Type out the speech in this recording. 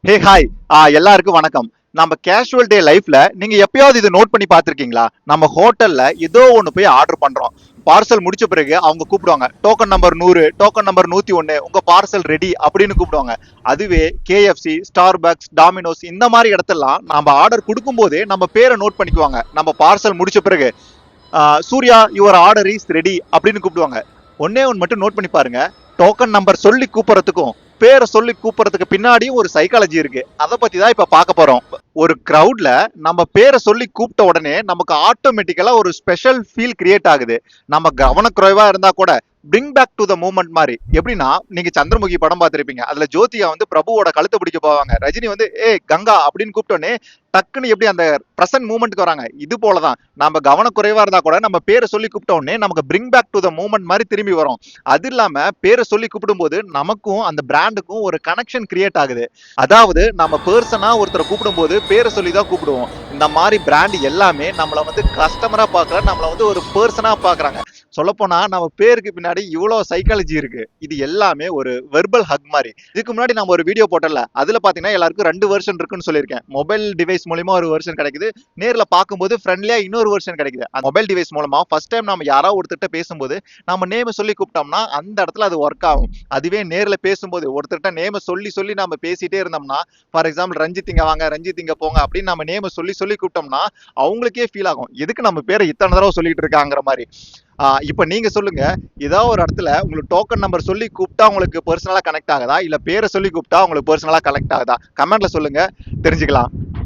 Hey hi. எல்லாருக்கும் வணக்கம். நம்ம கேஷுவல் டே லைஃப்ல நீங்க எப்பயாவது இதை நோட் பண்ணி பார்த்திருக்கீங்களா? நம்ம ஹோட்டல்ல ஏதோ ஒண்ணு போய் ஆர்டர் பண்றோம். பார்சல் முடிச்ச பிறகு அவங்க கூப்பிடுவாங்க, டோக்கன் நம்பர் 100, டோக்கன் நம்பர் 101, உங்க பார்சல் ரெடி அப்படின்னு கூப்பிடுவாங்க. அதுவே கேஎஃப்சி, ஸ்டார்பக்ஸ், டாமினோஸ் இந்த மாதிரி இடத்தெல்லாம் நம்ம ஆர்டர் கொடுக்கும் போதே நம்ம பேரை நோட் பண்ணிக்குவாங்க. நம்ம பார்சல் முடிச்ச பிறகு Surya your order is ready அப்படின்னு கூப்பிடுவாங்க. ஒன்னே ஒன்று மட்டும் நோட் பண்ணி பாருங்க. டோக்கன் நம்பர் சொல்லி கூப்பிடுறதுக்கும் பேரை சொல்லி கூப்பிடுறதுக்கு பின்னாடியும் ஒரு சைக்காலஜி இருக்கு. அதை பத்தி தான் இப்ப பார்க்க போறோம். ஒரு கிரவுட்ல நம்ம பேரை சொல்லி கூப்பிட்ட உடனே நமக்கு ஆட்டோமேட்டிக்கலா ஒரு ஸ்பெஷல் ஃபீல் கிரியேட் ஆகுது. நம்ம கவனக்குறைவா இருந்தா கூட bring back to the moment மாதிரி. எப்படின்னா, நீங்க சந்திரமுகி படம் பார்த்திருப்பீங்க. அதுல ஜோதிகா வந்து பிரபுவோட கழுத்தை பிடிக்க போவாங்க. ரஜினி வந்து ஏ கங்கா அப்படின்னு கூப்பிட்டோன்னே டக்குன்னு எப்படி அந்த பிரசன்ட் மூமெண்ட்க்கு வராங்க. இது போலதான் நம்ம கவனக்குறைவா இருந்தா கூட நம்ம பேரை சொல்லி கூப்பிட்டோன்னே நமக்கு bring back to the moment மாதிரி திரும்பி வரும். அது இல்லாம பேரை சொல்லி கூப்பிடும் போது நமக்கும் அந்த பிராண்டுக்கும் ஒரு கனெக்ஷன் கிரியேட் ஆகுது. அதாவது நம்ம பர்சனா ஒருத்தரை கூப்பிடும் போது பேரை சொல்லி தான் கூப்பிடுவோம். இந்த மாதிரி பிராண்ட் எல்லாமே நம்மள வந்து கஸ்டமரா பாக்குற, நம்மள வந்து ஒரு பர்சனா பாக்குறாங்க. சொல்லப்போனா நம்ம பேருக்கு பின்னாடி இவ்வளவு சைக்காலஜி இருக்கு. இது எல்லாமே ஒரு வெர்பல் ஹக் மாதிரி. இதுக்கு முன்னாடி நம்ம ஒரு வீடியோ போட்டல, அதுல பாத்தீங்கன்னா எல்லாருக்கும் 2 வெர்ஷன் இருக்குன்னு சொல்லியிருக்கேன். மொபைல் டிவைஸ் மூலமா ஒரு வெர்ஷன் கிடைக்குது, நேர்ல பார்க்கும்போது ஃப்ரெண்ட்லியா இன்னொரு வெர்ஷன் கிடைக்குது. அந்த மொபைல் டிவைஸ் மூலமா ஃபர்ஸ்ட் டைம் நம்ம யாராவது ஒருத்தர்கிட்ட பேசும்போது நம்ம நேம் சொல்லி கூப்பிட்டோம்னா அந்த இடத்துல அது ஒர்க் ஆகும். அதுவே நேர்ல பேசும்போது ஒருத்தர்கிட்ட நேம சொல்லி சொல்லி நம்ம பேசிட்டே இருந்தோம்னா, ஃபார் எக்ஸாம்பிள் ரஞ்சித் இங்க வாங்க, ரஞ்சித் இங்க போங்க அப்படின்னு நம்ம நேம சொல்லி சொல்லி கூப்பிட்டோம்னா அவங்களுக்கே ஃபீல் ஆகும், எதுக்கு நம்ம பேரை இத்தனை தடவை சொல்லிட்டு இருக்காங்கிற மாதிரி. இப்ப நீங்க சொல்லுங்க, ஏதாவது ஒரு இடத்துல உங்களுக்கு டோக்கன் நம்பர் சொல்லி கூப்பிட்டா உங்களுக்கு பர்சனலா கனெக்ட் ஆகுதா, இல்ல பேரை சொல்லி கூப்பிட்டா உங்களுக்கு பர்சனலா கனெக்ட் ஆகுதா? கமெண்ட்ல சொல்லுங்க, தெரிஞ்சுக்கலாம்.